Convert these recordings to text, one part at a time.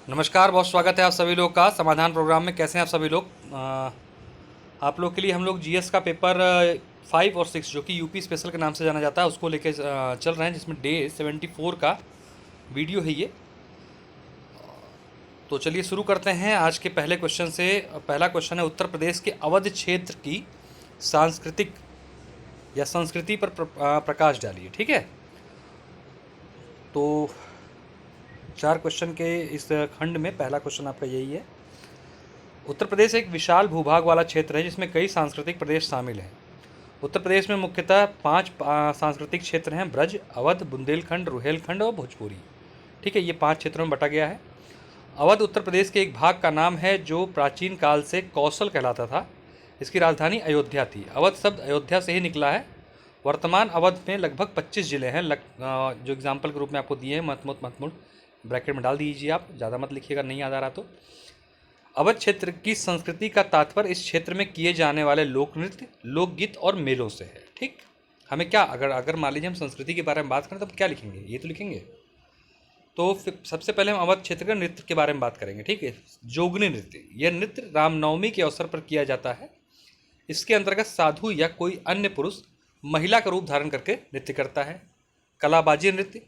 नमस्कार, बहुत स्वागत है आप सभी लोग का समाधान प्रोग्राम में। कैसे हैं आप सभी लोग? आप लोग के लिए हम लोग जीएस का पेपर 5 और 6 जो कि यूपी स्पेशल के नाम से जाना जाता है उसको लेके चल रहे हैं, जिसमें डे 74 का वीडियो है ये। तो चलिए शुरू करते हैं आज के पहले क्वेश्चन से। पहला क्वेश्चन है, उत्तर प्रदेश के अवध क्षेत्र की सांस्कृतिक या संस्कृति पर प्रकाश डालिए। ठीक है, तो 4 क्वेश्चन के इस खंड में पहला क्वेश्चन आपका यही है। उत्तर प्रदेश एक विशाल भूभाग वाला क्षेत्र है जिसमें कई सांस्कृतिक प्रदेश शामिल हैं। उत्तर प्रदेश में मुख्यतः 5 सांस्कृतिक क्षेत्र हैं: ब्रज, अवध, बुंदेलखंड, रुहेलखंड और भोजपुरी। ठीक है, ये 5 क्षेत्रों में बटा गया है। अवध उत्तर प्रदेश के एक भाग का नाम है जो प्राचीन काल से कौशल कहलाता था। इसकी राजधानी अयोध्या थी। अवध शब्द अयोध्या से ही निकला है। वर्तमान अवध में लगभग 25 जिले हैं। जो एग्जाम्पल के रूप में आपको दिए हैं, महत्वपूर्ण ब्रैकेट में डाल दीजिए, आप ज़्यादा मत लिखिएगा, नहीं याद आ रहा तो। अवध क्षेत्र की संस्कृति का तात्पर्य इस क्षेत्र में किए जाने वाले लोक नृत्य, लोकगीत और मेलों से है। ठीक, हमें क्या, अगर मान लीजिए हम संस्कृति के बारे में बात करें तो क्या लिखेंगे? ये तो लिखेंगे। तो फिर सबसे पहले हम अवध क्षेत्र के नृत्य के बारे में बात करेंगे। ठीक है, जोगनी नृत्य। यह नृत्य रामनवमी के अवसर पर किया जाता है। इसके अंतर्गत साधु या कोई अन्य पुरुष महिला का रूप धारण करके नृत्य करता है। कलाबाजी नृत्य।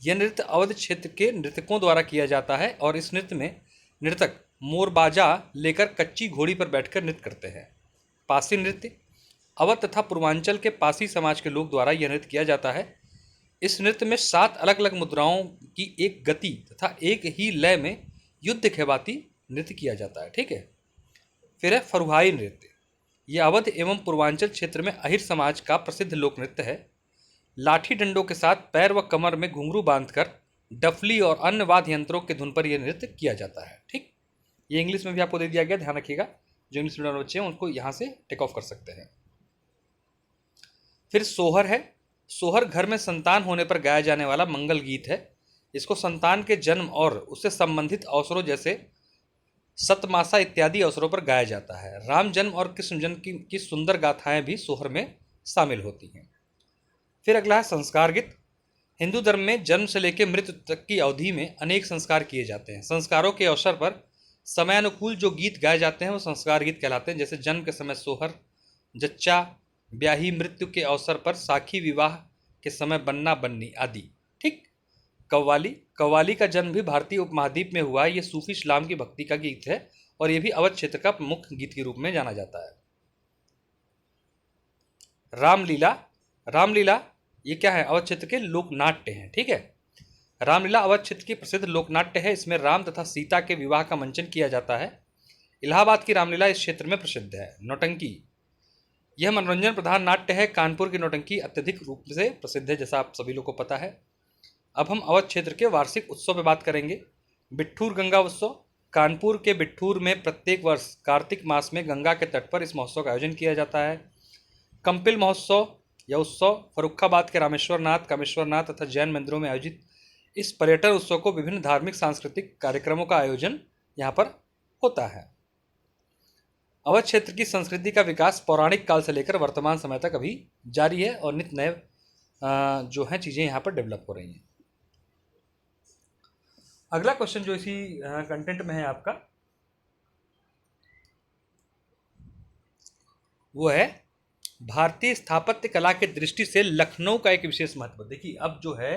यह नृत्य अवध क्षेत्र के नृतकों द्वारा किया जाता है और इस नृत्य में नृतक मोरबाजा लेकर कच्ची घोड़ी पर बैठकर नृत्य करते हैं। पासी नृत्य। अवध तथा पूर्वांचल के पासी समाज के लोग द्वारा यह नृत्य किया जाता है। इस नृत्य में 7 अलग अलग मुद्राओं की एक गति तथा एक ही लय में युद्ध के भांति नृत्य किया जाता है। ठीक है, फिर है फरुहाई नृत्य। यह अवध एवं पूर्वांचल क्षेत्र में अहिर समाज का प्रसिद्ध लोक नृत्य है। लाठी डंडों के साथ पैर व कमर में घुंघरू बांधकर डफली और अन्य वाद्य यंत्रों के धुन पर यह नृत्य किया जाता है। ठीक, ये इंग्लिश में भी आपको दे दिया गया, ध्यान रखिएगा। जो इंग्लिश मीडियम बच्चे हैं उनको यहाँ से टेक ऑफ कर सकते हैं। फिर सोहर है। सोहर घर में संतान होने पर गाया जाने वाला मंगल गीत है। इसको संतान के जन्म और उससे संबंधित अवसरों जैसे सतमासा इत्यादि अवसरों पर गाया जाता है। राम जन्म और कृष्ण जन्म की सुंदर गाथाएं भी सोहर में शामिल होती हैं। फिर अगला है संस्कार गीत। हिंदू धर्म में जन्म से लेकर मृत्यु तक की अवधि में अनेक संस्कार किए जाते हैं। संस्कारों के अवसर पर समयानुकूल जो गीत गाए जाते हैं वो संस्कार गीत कहलाते हैं। जैसे जन्म के समय सोहर, जच्चा, ब्याही, मृत्यु के अवसर पर साखी, विवाह के समय बन्ना बन्नी आदि। ठीक, कव्वाली। कव्वाली का जन्म भी भारतीय उपमहाद्वीप में हुआ है। ये सूफी इस्लाम की भक्ति का गीत है और ये भी अवध क्षेत्र का प्रमुख गीत के रूप में जाना जाता है। रामलीला। रामलीला ये क्या है? अवध क्षेत्र के लोक नाट्य हैं। ठीक है, रामलीला अवध क्षेत्र की प्रसिद्ध लोकनाट्य है। इसमें राम तथा सीता के विवाह का मंचन किया जाता है। इलाहाबाद की रामलीला इस क्षेत्र में प्रसिद्ध है। नौटंकी, यह मनोरंजन प्रधान नाट्य है। कानपुर की नौटंकी अत्यधिक रूप से प्रसिद्ध है, जैसा आप सभी लोग को पता है। अब हम अवध क्षेत्र के वार्षिक उत्सव पर बात करेंगे। बिट्ठूर गंगा उत्सव। कानपुर के बिट्ठूर में प्रत्येक वर्ष कार्तिक मास में गंगा के तट पर इस महोत्सव का आयोजन किया जाता है। कंपिल महोत्सव यह उत्सव फर्रुखाबाद के रामेश्वर नाथ, कामेश्वर नाथ तथा जैन मंदिरों में आयोजित इस पर्यटन उत्सव को विभिन्न धार्मिक सांस्कृतिक कार्यक्रमों का आयोजन यहाँ पर होता है। अवध क्षेत्र की संस्कृति का विकास पौराणिक काल से लेकर वर्तमान समय तक अभी जारी है और नित्य नए जो हैं चीज़ें यहाँ पर डेवलप हो रही हैं। अगला क्वेश्चन जो इसी कंटेंट में है आपका, वो है भारतीय स्थापत्य कला के दृष्टि से लखनऊ का एक विशेष महत्व। देखिए अब जो है,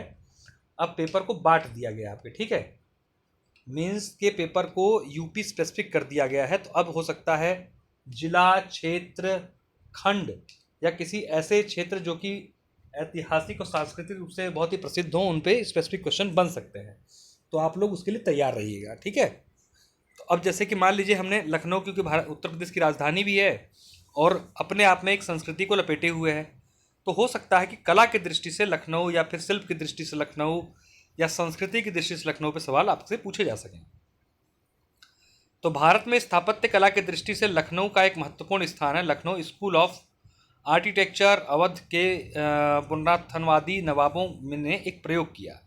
अब पेपर को बांट दिया गया आपके। ठीक है, मेंस के पेपर को यूपी स्पेसिफिक कर दिया गया है। तो अब हो सकता है जिला, क्षेत्र, खंड या किसी ऐसे क्षेत्र जो कि ऐतिहासिक और सांस्कृतिक रूप से बहुत ही प्रसिद्ध हों, उन पे स्पेसिफिक क्वेश्चन बन सकते हैं। तो आप लोग उसके लिए तैयार रहिएगा। ठीक है, तो अब जैसे कि मान लीजिए हमने लखनऊ, क्योंकि उत्तर प्रदेश की राजधानी भी है और अपने आप में एक संस्कृति को लपेटे हुए है, तो हो सकता है कि कला की दृष्टि से लखनऊ या फिर शिल्प की दृष्टि से लखनऊ या संस्कृति की दृष्टि से लखनऊ पे सवाल आपसे पूछे जा सकें। तो भारत में स्थापत्य कला की दृष्टि से लखनऊ का एक महत्वपूर्ण स्थान है। Lucknow school of architecture Awadh के पुनरुत्थानवादी नवाबों ने एक प्रयोग किया।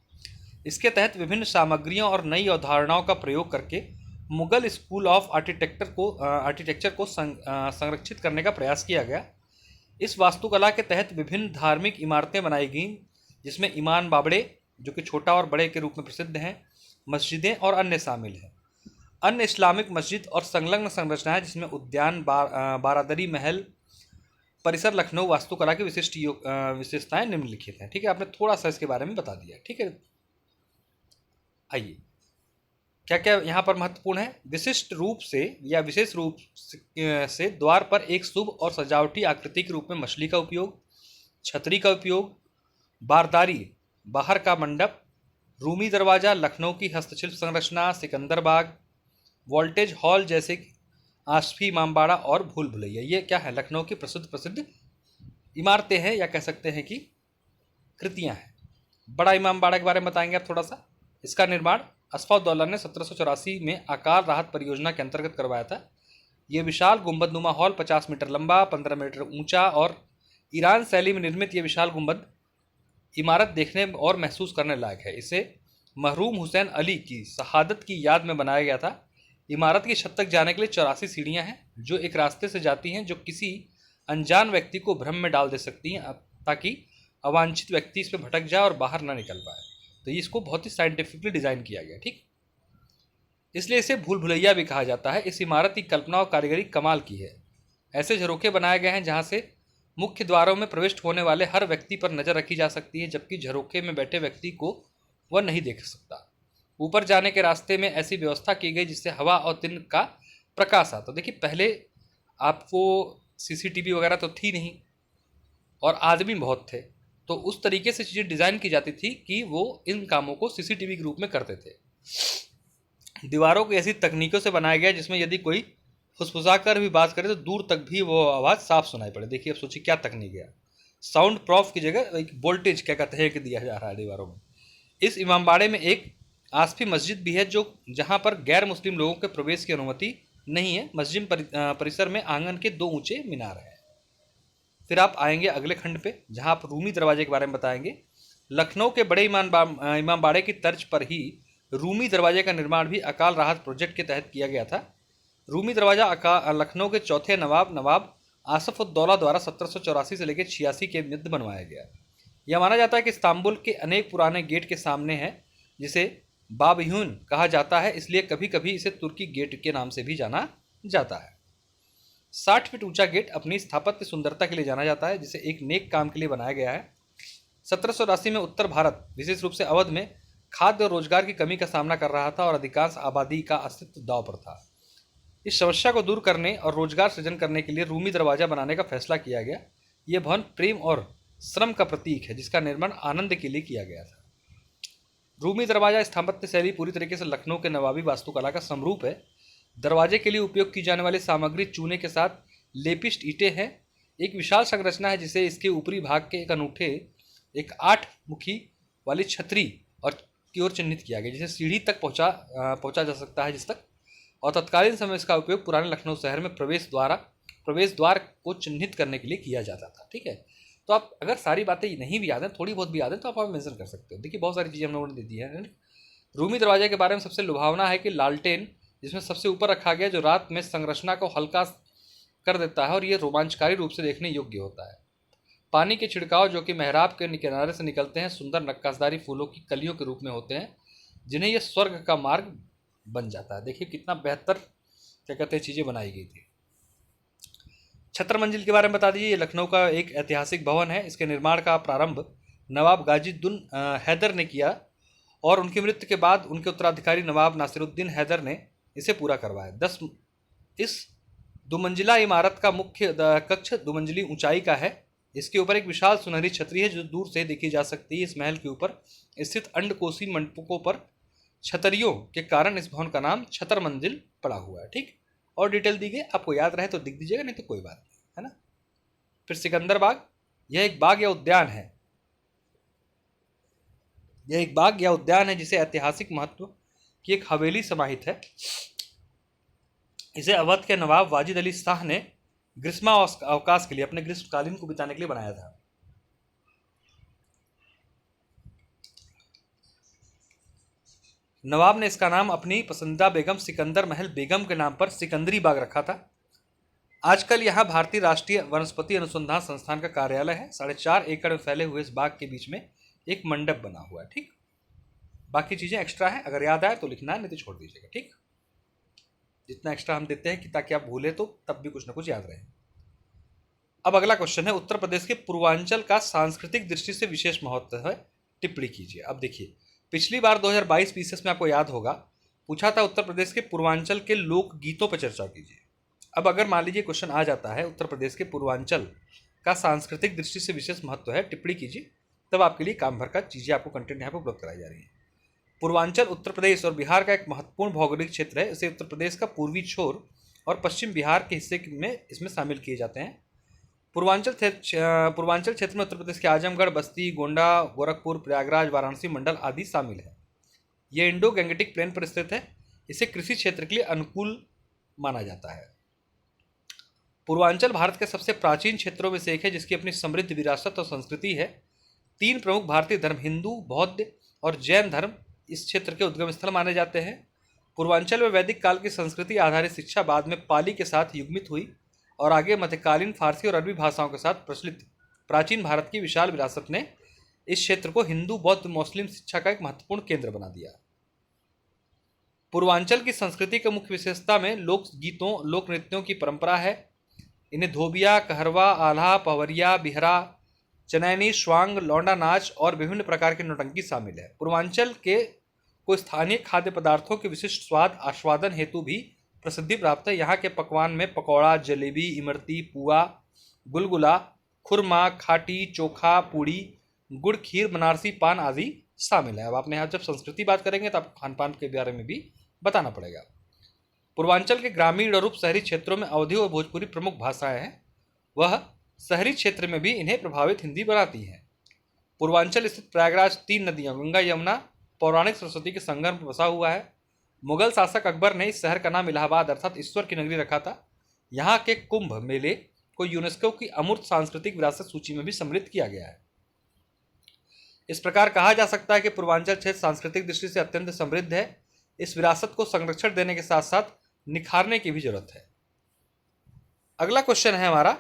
इसके तहत विभिन्न सामग्रियों और नई अवधारणाओं का प्रयोग करके मुगल स्कूल ऑफ आर्किटेक्चर को संरक्षित करने का प्रयास किया गया। इस वास्तुकला के तहत विभिन्न धार्मिक इमारतें बनाई गईं, जिसमें इमाम बावड़े जो कि छोटा और बड़े के रूप में प्रसिद्ध हैं, मस्जिदें और अन्य शामिल हैं। अन्य इस्लामिक मस्जिद और संलग्न संरचनाएं जिसमें उद्यान, बारादरी महल परिसर, लखनऊ वास्तुकला की विशेषताएं निम्नलिखित हैं। ठीक है, आपने थोड़ा सा इसके बारे में बता दिया। ठीक है, आइए क्या क्या यहाँ पर महत्वपूर्ण है। विशिष्ट रूप से या विशेष रूप से द्वार पर एक शुभ और सजावटी आकृति के रूप में मछली का उपयोग, छतरी का उपयोग, बारदारी, बाहर का मंडप, रूमी दरवाजा, लखनऊ की हस्तशिल्प संरचना, सिकंदर बाग, वोल्टेज हॉल जैसे आसफी इमामबाड़ा और भूल भुलैया, ये क्या है, लखनऊ की प्रसिद्ध इमारतें हैं या कह सकते हैं कि कृतियां हैं। बड़ा इमामबाड़ा के बारे में बताएंगे आप थोड़ा सा। इसका निर्माण असफाउद्दौला ने 1784 में अकाल राहत परियोजना के अंतर्गत करवाया था। ये विशाल गुंबदनुमा हॉल 50 मीटर लंबा, 15 मीटर ऊंचा और ईरान शैली में निर्मित ये विशाल गुंबद इमारत देखने और महसूस करने लायक है। इसे मरहूम हुसैन अली की शहादत की याद में बनाया गया था। इमारत की छत तक जाने के लिए 84 सीढ़ियां हैं जो एक रास्ते से जाती हैं, जो किसी अनजान व्यक्ति को भ्रम में डाल दे सकती हैं ताकि अवांछित व्यक्ति इस पर भटक जाए और बाहर ना निकल पाए। तो इसको बहुत ही साइंटिफिकली डिजाइन किया गया। ठीक, इसलिए इसे भूल भुलैया भी कहा जाता है। इस इमारत की कल्पना और कारीगरी कमाल की है। ऐसे झरोखे बनाए गए हैं जहां से मुख्य द्वारों में प्रविष्ट होने वाले हर व्यक्ति पर नजर रखी जा सकती है, जबकि झरोखे में बैठे व्यक्ति को वह नहीं देख सकता। ऊपर जाने के रास्ते में ऐसी व्यवस्था की गई जिससे हवा और दिन का प्रकाश आता। देखिए, पहले आपको सीसीटीवी वगैरह तो थी नहीं और आदमी बहुत थे, तो उस तरीके से चीज़ें डिज़ाइन की जाती थी कि वो इन कामों को सीसीटीवी के रूप में करते थे। दीवारों को ऐसी तकनीकों से बनाया गया जिसमें यदि कोई फुसफुसा कर भी बात करे तो दूर तक भी वो आवाज़ साफ सुनाई पड़े। देखिए, अब सोचिए क्या तकनीक है। साउंड प्रूफ की जगह एक वोल्टेज क्या कहते हैं कि दिया जा रहा है दीवारों में। इस इमामबाड़े में एक आसफी मस्जिद भी है जो जहाँ पर गैर मुस्लिम लोगों के प्रवेश की अनुमति नहीं है। मस्जिद परिसर में आंगन के 2 ऊंचे मीनार हैं। फिर आप आएंगे अगले खंड पे जहाँ आप रूमी दरवाजे के बारे में बताएंगे। लखनऊ के बड़े इमामबाड़े की तर्ज पर ही रूमी दरवाजे का निर्माण भी अकाल राहत प्रोजेक्ट के तहत किया गया था। रूमी दरवाजा लखनऊ के चौथे नवाब आसफउद्दौला द्वारा 1784 से लेकर 86 के मध्य बनवाया गया। यह माना जाता है कि इस्तांबुल के अनेक पुराने गेट के सामने है, जिसे बाबयून कहा जाता है, इसलिए कभी कभी इसे तुर्की गेट के नाम से भी जाना जाता है। 60 फीट ऊंचा गेट अपनी स्थापत्य सुंदरता के लिए जाना जाता है, जिसे एक नेक काम के लिए बनाया गया है। 1780 में उत्तर भारत, विशेष रूप से अवध में खाद्य और रोजगार की कमी का सामना कर रहा था और अधिकांश आबादी का अस्तित्व दांव पर था। इस समस्या को दूर करने और रोजगार सृजन करने के लिए रूमी दरवाजा बनाने का फैसला किया गया। यह भवन प्रेम और श्रम का प्रतीक है, जिसका निर्माण आनंद के लिए किया गया था। रूमी दरवाजा स्थापत्य शैली पूरी तरीके से लखनऊ के नवाबी वास्तुकला का समरूप है। दरवाजे के लिए उपयोग की जाने वाली सामग्री चूने के साथ लेपिस्ट ईंटें हैं। एक विशाल संरचना है जिसे इसके ऊपरी भाग के एक अनूठे एक 8 मुखी वाली छतरी और की ओर चिन्हित किया गया, जिसे सीढ़ी तक पहुंचा जा सकता है जिस तक, और तत्कालीन समय इसका उपयोग पुराने लखनऊ शहर में प्रवेश द्वार को चिन्हित करने के लिए किया जाता था। ठीक है, तो आप अगर सारी बातें नहीं भी याद हैं, थोड़ी बहुत भी याद है, तो आप मेंशन कर सकते हो। देखिए, बहुत सारी चीज़ें हम लोगों ने दे दी है। रूमी दरवाजे के बारे में सबसे लुभावना है कि लालटेन जिसमें सबसे ऊपर रखा गया, जो रात में संरचना को हल्का कर देता है और ये रोमांचकारी रूप से देखने योग्य होता है। पानी के छिड़काव जो कि मेहराब के किनारे से निकलते हैं, सुंदर नक्काशदारी फूलों की कलियों के रूप में होते हैं, जिन्हें यह स्वर्ग का मार्ग बन जाता है। देखिए कितना बेहतर क्या कहते हैं चीज़ें बनाई गई थी। छत्र मंजिल के बारे में बता दीजिए। ये लखनऊ का एक ऐतिहासिक भवन है। इसके निर्माण का प्रारंभ नवाब गाजीउद्दीन हैदर ने किया और उनकी मृत्यु के बाद उनके उत्तराधिकारी नवाब नासिरुद्दीन हैदर ने इसे पूरा करवाया। इस 2 मंजिला इमारत का मुख्य कक्ष 2 मंजिली ऊंचाई का है। इसके ऊपर एक विशाल सुनहरी छतरी है जो दूर से देखी जा सकती है। इस महल के ऊपर स्थित अंडकोशी मंडपों पर छतरियों के कारण इस भवन का नाम छतर मंजिल पड़ा हुआ है। ठीक, और डिटेल दी गई, आपको याद रहे तो दिख दीजिएगा, नहीं तो कोई बात नहीं, है ना। फिर सिकंदर बाग, यह एक बाग या उद्यान है। यह एक बाग या उद्यान है जिसे ऐतिहासिक महत्व की एक हवेली समाहित है। इसे अवध के नवाब वाजिद अली शाह ने ग्रीष्मा अवकाश के लिए, अपने ग्रीष्मकालीन को बिताने के लिए बनाया था। नवाब ने इसका नाम अपनी पसंदीदा बेगम सिकंदर महल बेगम के नाम पर सिकंदरी बाग रखा था। आजकल यहाँ भारतीय राष्ट्रीय वनस्पति अनुसंधान संस्थान का कार्यालय है। 4.5 एकड़ में फैले हुए इस बाग के बीच में एक मंडप बना हुआ है। ठीक, बाकी चीज़ें एक्स्ट्रा है, अगर याद आए तो लिखना है, नहीं तो छोड़ दीजिएगा। ठीक। जितना एक्स्ट्रा हम देते हैं कि ताकि आप भूलें तो तब भी कुछ ना कुछ याद रहे। अब अगला क्वेश्चन है, उत्तर प्रदेश के पूर्वांचल का सांस्कृतिक दृष्टि से विशेष महत्व है, टिप्पणी कीजिए। अब देखिए, पिछली बार 2022 पीसीएस में आपको याद होगा पूछा था उत्तर प्रदेश के पूर्वांचल के लोक गीतों पर चर्चा कीजिए। अब अगर मान लीजिए क्वेश्चन आ जाता है उत्तर प्रदेश के पूर्वांचल का सांस्कृतिक दृष्टि से विशेष महत्व है, टिप्पणी कीजिए, तब आपके लिए काम भर का चीजें आपको कंटेंट यहाँ पर उपलब्ध कराई जा रही है। पूर्वांचल उत्तर प्रदेश और बिहार का एक महत्वपूर्ण भौगोलिक क्षेत्र है। इसे उत्तर प्रदेश का पूर्वी छोर और पश्चिम बिहार के हिस्से में इसमें शामिल किए जाते हैं। पूर्वांचल क्षेत्र में उत्तर प्रदेश के आजमगढ़, बस्ती, गोंडा, गोरखपुर, प्रयागराज, वाराणसी मंडल आदि शामिल है। ये इंडो गैंगेटिक प्लेन पर स्थित है। इसे कृषि क्षेत्र के लिए अनुकूल माना जाता है। पूर्वांचल भारत के सबसे प्राचीन क्षेत्रों में से एक है, जिसकी अपनी समृद्ध विरासत और संस्कृति है। 3 प्रमुख भारतीय धर्म, हिंदू, बौद्ध और जैन धर्म इस क्षेत्र के उद्गम स्थल माने जाते हैं। पूर्वांचल में वैदिक काल की संस्कृति आधारित शिक्षा बाद में पाली के साथ युग्मित हुई और आगे मध्यकालीन फारसी और अरबी भाषाओं के साथ प्रचलित प्राचीन भारत की विशाल विरासत ने इस क्षेत्र को हिंदू, बौद्ध, मुस्लिम शिक्षा का एक महत्वपूर्ण केंद्र बना दिया। पूर्वांचल की संस्कृति के मुख्य विशेषता में लोक गीतों, लोक नृत्यों की परंपरा है। इन्हें धोबिया, कहरवा, आल्हा, पवरिया, बिहरा, चनैनी, स्वांग, लौंडा नाच और विभिन्न प्रकार की नौटंकी शामिल है। पूर्वांचल के को स्थानीय खाद्य पदार्थों के विशिष्ट स्वाद आस्वादन हेतु भी प्रसिद्धि प्राप्त है। यहाँ के पकवान में पकौड़ा, जलेबी, इमरती, पुआ, गुलगुला, खुरमा, खाटी, चोखा, पूड़ी, गुड़ खीर, बनारसी पान आदि शामिल है। अब आपने यहाँ जब संस्कृति बात करेंगे तो आपको खान पान के बारे में भी बताना पड़ेगा। पूर्वांचल के ग्रामीण और उप शहरी क्षेत्रों में अवधी और भोजपुरी प्रमुख भाषाएं हैं। वह शहरी क्षेत्र में भी इन्हें प्रभावित हिंदी बनाती हैं। पूर्वांचल स्थित प्रयागराज 3 नदियां गंगा, यमुना, पौराणिक सरस्वती के संगम पर बसा हुआ है। मुगल शासक अकबर ने इस शहर का नाम इलाहाबाद अर्थात ईश्वर की नगरी रखा था। यहाँ के कुंभ मेले को यूनेस्को की अमूर्त सांस्कृतिक विरासत सूची में भी सम्मिलित किया गया है। इस प्रकार कहा जा सकता है कि पूर्वांचल क्षेत्र सांस्कृतिक दृष्टि से अत्यंत समृद्ध है। इस विरासत को संरक्षण देने के साथ साथ निखारने की भी जरूरत है। अगला क्वेश्चन है हमारा,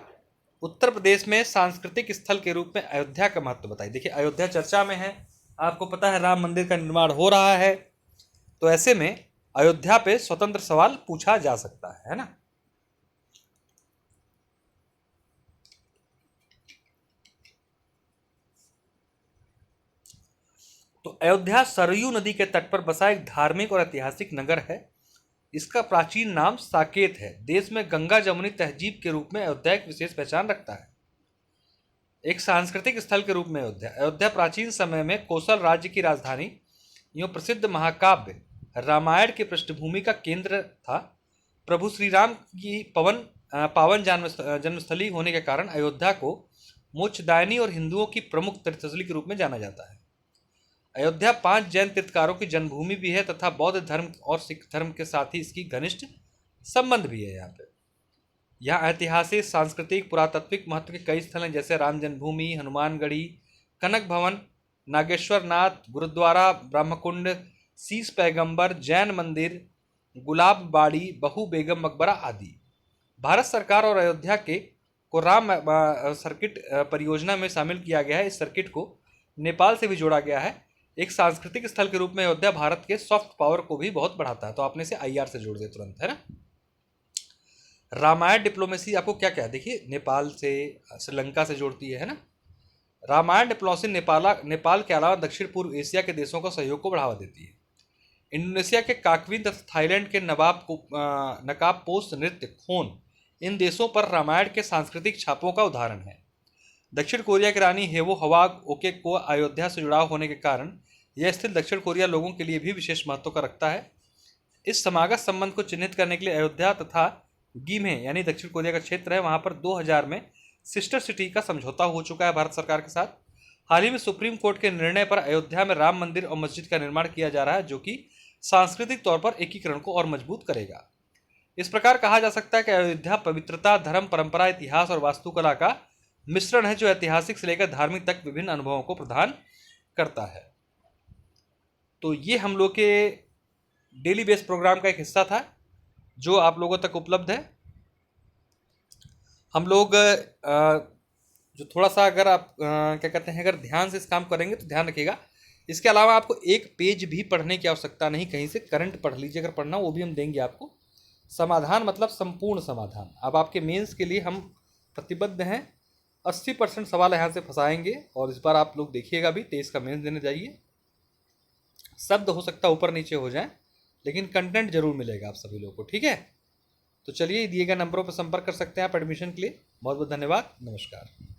उत्तर प्रदेश में सांस्कृतिक स्थल के रूप में अयोध्या का महत्व बताइए। देखिए, अयोध्या चर्चा में है, आपको पता है राम मंदिर का निर्माण हो रहा है, तो ऐसे में अयोध्या पे स्वतंत्र सवाल पूछा जा सकता है ना। तो अयोध्या सरयू नदी के तट पर बसा एक धार्मिक और ऐतिहासिक नगर है। इसका प्राचीन नाम साकेत है। देश में गंगा जमुनी तहजीब के रूप में अयोध्या एक विशेष पहचान रखता है। एक सांस्कृतिक स्थल के रूप में अयोध्या प्राचीन समय में कोसल राज्य की राजधानी एवं प्रसिद्ध महाकाव्य रामायण की पृष्ठभूमि का केंद्र था। प्रभु श्री राम की पावन जन्मस्थली होने के कारण अयोध्या को मोक्षदायिनी और हिंदुओं की प्रमुख तीर्थस्थली के रूप में जाना जाता है। अयोध्या 5 जैन तीर्थकारों की जन्मभूमि भी है तथा बौद्ध धर्म और सिख धर्म के साथ ही इसकी घनिष्ठ संबंध भी है। यहाँ ऐतिहासिक, सांस्कृतिक, पुरातात्विक महत्व के कई स्थल हैं, जैसे राम जन्मभूमि, हनुमानगढ़ी, कनक भवन, नागेश्वर नाथ गुरुद्वारा, ब्रह्मकुंड, शीश पैगंबर, जैन मंदिर, गुलाब बाड़ी, बहू बेगम मकबरा आदि। भारत सरकार और अयोध्या को राम सर्किट परियोजना में शामिल किया गया है। इस सर्किट को नेपाल से भी जोड़ा गया है। एक सांस्कृतिक स्थल के रूप में अयोध्या भारत के सॉफ्ट पावर को भी बहुत बढ़ाता है। तो आपने इसे आईआर से जोड़ दिया तुरंत, है ना। रामायण डिप्लोमेसी आपको क्या क्या है, देखिए, नेपाल से, श्रीलंका से जोड़ती है ना। रामायण डिप्लोमेसी नेपाल के अलावा दक्षिण पूर्व एशिया के देशों का सहयोग को बढ़ावा देती है। इंडोनेशिया के काकविन तथा थाईलैंड के नकाब पोस्ट नृत्य खोन इन देशों पर रामायण के सांस्कृतिक छापों का उदाहरण है। दक्षिण कोरिया की रानी हेवो हवाग ओके को अयोध्या से जुड़ाव होने के कारण यह स्थिल दक्षिण कोरिया लोगों के लिए भी विशेष महत्व का रखता है। इस समागत संबंध को चिन्हित करने के लिए अयोध्या तथा गीम्हे यानी दक्षिण कोरिया का क्षेत्र है, वहां पर 2000 में सिस्टर सिटी का समझौता हो चुका है भारत सरकार के साथ। हाल ही में सुप्रीम कोर्ट के निर्णय पर अयोध्या में राम मंदिर और मस्जिद का निर्माण किया जा रहा है, जो कि सांस्कृतिक तौर पर एकीकरण को और मजबूत करेगा। इस प्रकार कहा जा सकता है कि अयोध्या पवित्रता, धर्म, परंपरा, इतिहास और वास्तुकला का मिश्रण है, जो ऐतिहासिक से लेकर धार्मिक तक विभिन्न अनुभवों को प्रदान करता है। तो ये हम लोग के डेली बेस प्रोग्राम का एक हिस्सा था जो आप लोगों तक उपलब्ध है। हम लोग जो थोड़ा सा अगर आप क्या कहते हैं, अगर ध्यान से इस काम करेंगे तो ध्यान रखिएगा, इसके अलावा आपको एक पेज भी पढ़ने की आवश्यकता नहीं, कहीं से करंट पढ़ लीजिए, अगर पढ़ना वो भी हम देंगे आपको, समाधान मतलब संपूर्ण समाधान। अब आपके मेंस के लिए हम प्रतिबद्ध हैं, 80% सवाल यहाँ से फंसाएंगे और इस बार आप लोग देखिएगा भी, 23 का मेंस देने जाइए। शब्द हो सकता है ऊपर नीचे हो जाए, लेकिन कंटेंट जरूर मिलेगा आप सभी लोगों को, ठीक है। तो चलिए, दिए गए नंबरों पर संपर्क कर सकते हैं आप एडमिशन के लिए। बहुत बहुत धन्यवाद, नमस्कार।